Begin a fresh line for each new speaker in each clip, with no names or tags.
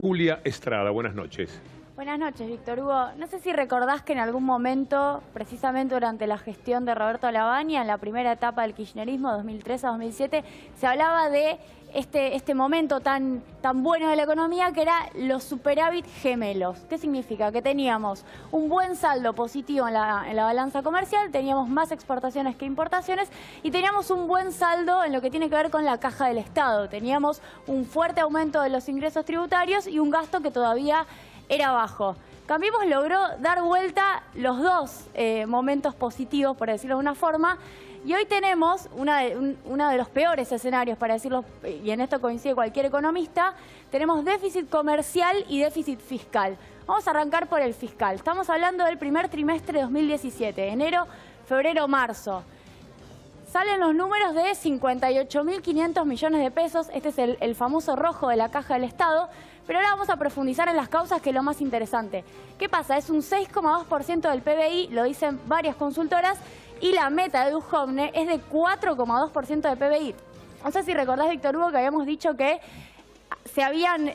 Julia Estrada, buenas noches.
Buenas noches, Víctor Hugo. No sé si recordás que en algún momento, precisamente durante la gestión de Roberto Lavagna, en la primera etapa del kirchnerismo, 2003 a 2007, se hablaba de este momento tan bueno de la economía, que era los superávit gemelos. ¿Qué significa? Que teníamos un buen saldo positivo en la balanza comercial, teníamos más exportaciones que importaciones y teníamos un buen saldo en lo que tiene que ver con la caja del Estado. Teníamos un fuerte aumento de los ingresos tributarios y un gasto que todavía era bajo. Cambiemos logró dar vuelta los dos momentos positivos, por decirlo de una forma, y hoy tenemos uno de los peores escenarios, para decirlo, y en esto coincide cualquier economista. Tenemos déficit comercial y déficit fiscal. Vamos a arrancar por el fiscal. Estamos hablando del primer trimestre de 2017, enero, febrero, marzo. Salen los números de 58.500 millones de pesos. Este es el famoso rojo de la caja del Estado. Pero ahora vamos a profundizar en las causas, que es lo más interesante. ¿Qué pasa? Es un 6,2% del PBI, lo dicen varias consultoras, y la meta de Duhovne es de 4,2% del PBI. No sé si recordás, Víctor Hugo, que habíamos dicho que se habían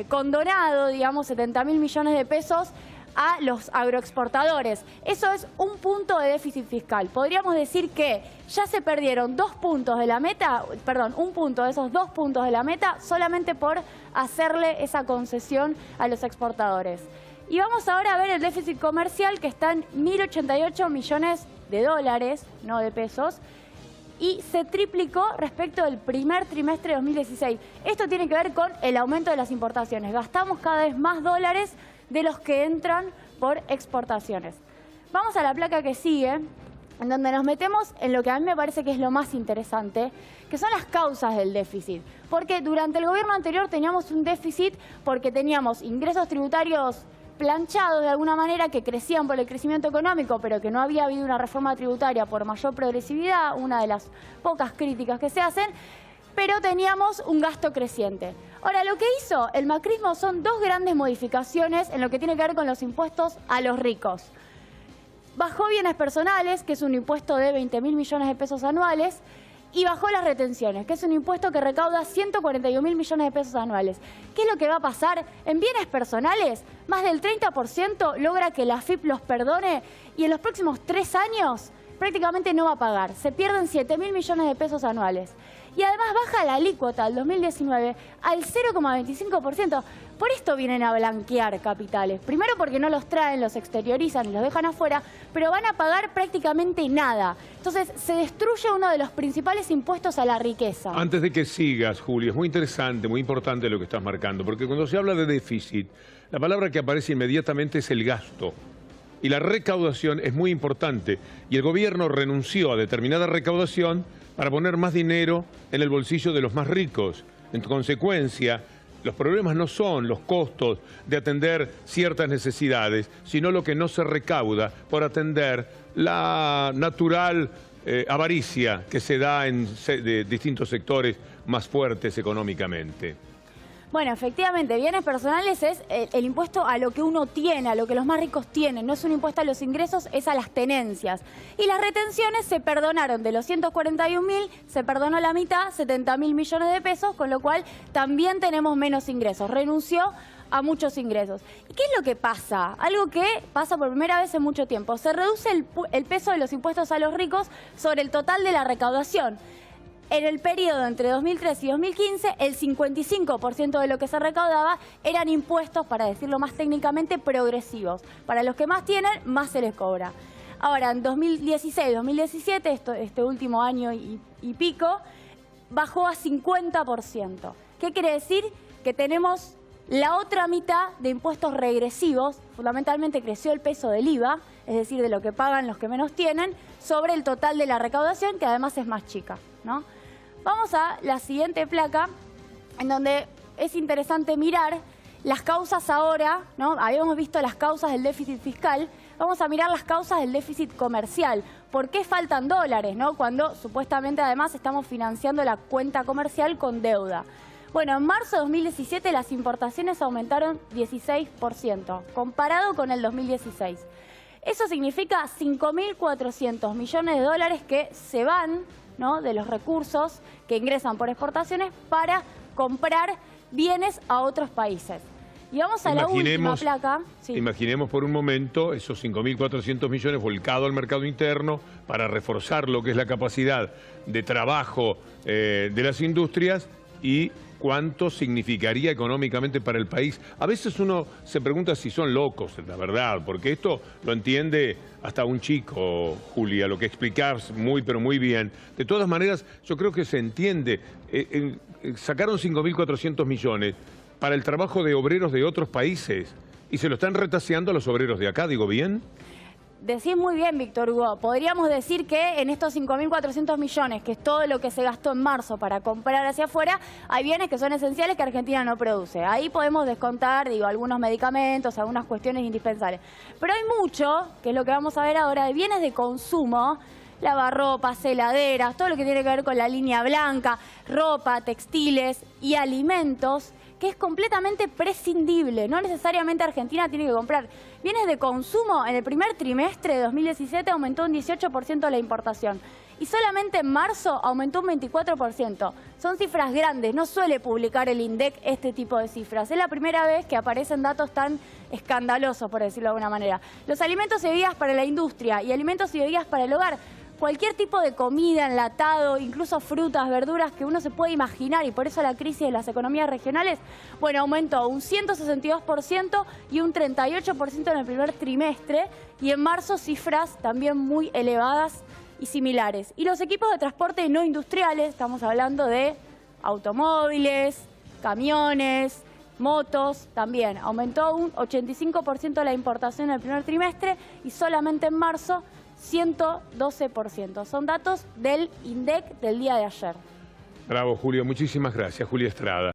condonado, digamos, 70.000 millones de pesos a los agroexportadores. Eso es un punto de déficit fiscal. Podríamos decir que ya se perdieron 2 puntos de la meta, perdón, un punto de esos 2 puntos de la meta solamente por hacerle esa concesión a los exportadores. Y vamos ahora a ver el déficit comercial, que está en 1.088 millones de dólares, no de pesos, y se triplicó respecto del primer trimestre de 2016. Esto tiene que ver con el aumento de las importaciones. Gastamos cada vez más dólares de los que entran por exportaciones. Vamos a la placa que sigue, en donde nos metemos en lo que a mí me parece que es lo más interesante, que son las causas del déficit. Porque durante el gobierno anterior teníamos un déficit porque teníamos ingresos tributarios planchados de alguna manera, que crecían por el crecimiento económico, pero que no había habido una reforma tributaria por mayor progresividad, una de las pocas críticas que se hacen, pero teníamos un gasto creciente. Ahora, lo que hizo el macrismo son 2 grandes modificaciones en lo que tiene que ver con los impuestos a los ricos. Bajó bienes personales, que es un impuesto de 20.000 millones de pesos anuales, y bajó las retenciones, que es un impuesto que recauda 141.000 millones de pesos anuales. ¿Qué es lo que va a pasar? En bienes personales, más del 30% logra que la AFIP los perdone, y en los próximos 3 años prácticamente no va a pagar. Se pierden 7.000 millones de pesos anuales. Y además baja la alícuota del 2019 al 0,25%. Por esto vienen a blanquear capitales. Primero porque no los traen, los exteriorizan y los dejan afuera, pero van a pagar prácticamente nada. Entonces se destruye uno de los principales impuestos a la riqueza.
Antes de que sigas, Julia, es muy interesante, muy importante lo que estás marcando, porque cuando se habla de déficit, la palabra que aparece inmediatamente es el gasto. Y la recaudación es muy importante. Y el gobierno renunció a determinada recaudación para poner más dinero en el bolsillo de los más ricos. En consecuencia, los problemas no son los costos de atender ciertas necesidades, sino lo que no se recauda por atender la natural avaricia que se da en de distintos sectores más fuertes económicamente.
Bueno, efectivamente, bienes personales es el impuesto a lo que uno tiene, a lo que los más ricos tienen. No es un impuesto a los ingresos, es a las tenencias. Y las retenciones se perdonaron. De los 141.000, se perdonó la mitad, 70.000 millones de pesos, con lo cual también tenemos menos ingresos. Renunció a muchos ingresos. ¿Y qué es lo que pasa? Algo que pasa por primera vez en mucho tiempo. Se reduce el peso de los impuestos a los ricos sobre el total de la recaudación. En el periodo entre 2003 y 2015, el 55% de lo que se recaudaba eran impuestos, para decirlo más técnicamente, progresivos. Para los que más tienen, más se les cobra. Ahora, en 2016-2017, este último año y pico, bajó a 50%. ¿Qué quiere decir? Que tenemos la otra mitad de impuestos regresivos. Fundamentalmente creció el peso del IVA, es decir, de lo que pagan los que menos tienen, sobre el total de la recaudación, que además es más chica, ¿no? Vamos a la siguiente placa, en donde es interesante mirar las causas ahora, ¿no? Habíamos visto las causas del déficit fiscal, vamos a mirar las causas del déficit comercial. ¿Por qué faltan dólares, ¿no? Cuando supuestamente además estamos financiando la cuenta comercial con deuda? Bueno, en marzo de 2017 las importaciones aumentaron 16%, comparado con el 2016. Eso significa 5.400 millones de dólares que se van, ¿no?, de los recursos que ingresan por exportaciones para comprar bienes a otros países. Y vamos a la última placa. Sí.
Imaginemos por un momento esos 5.400 millones volcados al mercado interno para reforzar lo que es la capacidad de trabajo de las industrias y cuánto significaría económicamente para el país. A veces uno se pregunta si son locos, la verdad, porque esto lo entiende hasta un chico, Julia, lo que explicás pero muy bien. De todas maneras, yo creo que se entiende. Sacaron 5.400 millones para el trabajo de obreros de otros países y se lo están retaseando a los obreros de acá, ¿digo bien?
Decís muy bien, Víctor Hugo. Podríamos decir que en estos 5.400 millones, que es todo lo que se gastó en marzo para comprar hacia afuera, hay bienes que son esenciales que Argentina no produce. Ahí podemos descontar, algunos medicamentos, algunas cuestiones indispensables. Pero hay mucho, que es lo que vamos a ver ahora, de bienes de consumo, lavarropas, heladeras, todo lo que tiene que ver con la línea blanca, ropa, textiles y alimentos, que es completamente prescindible. No necesariamente Argentina tiene que comprar. Bienes de consumo, en el primer trimestre de 2017 aumentó un 18% la importación. Y solamente en marzo aumentó un 24%. Son cifras grandes, no suele publicar el INDEC este tipo de cifras. Es la primera vez que aparecen datos tan escandalosos, por decirlo de alguna manera. Los alimentos y bebidas para la industria y alimentos y bebidas para el hogar. Cualquier tipo de comida, enlatado, incluso frutas, verduras que uno se puede imaginar, y por eso la crisis de las economías regionales, bueno, aumentó un 162% y un 38% en el primer trimestre, y en marzo cifras también muy elevadas y similares. Y los equipos de transporte no industriales, estamos hablando de automóviles, camiones, motos, también aumentó un 85% la importación en el primer trimestre y solamente en marzo 112%. Son datos del INDEC del día de ayer.
Bravo, Julio. Muchísimas gracias, Julia Estrada.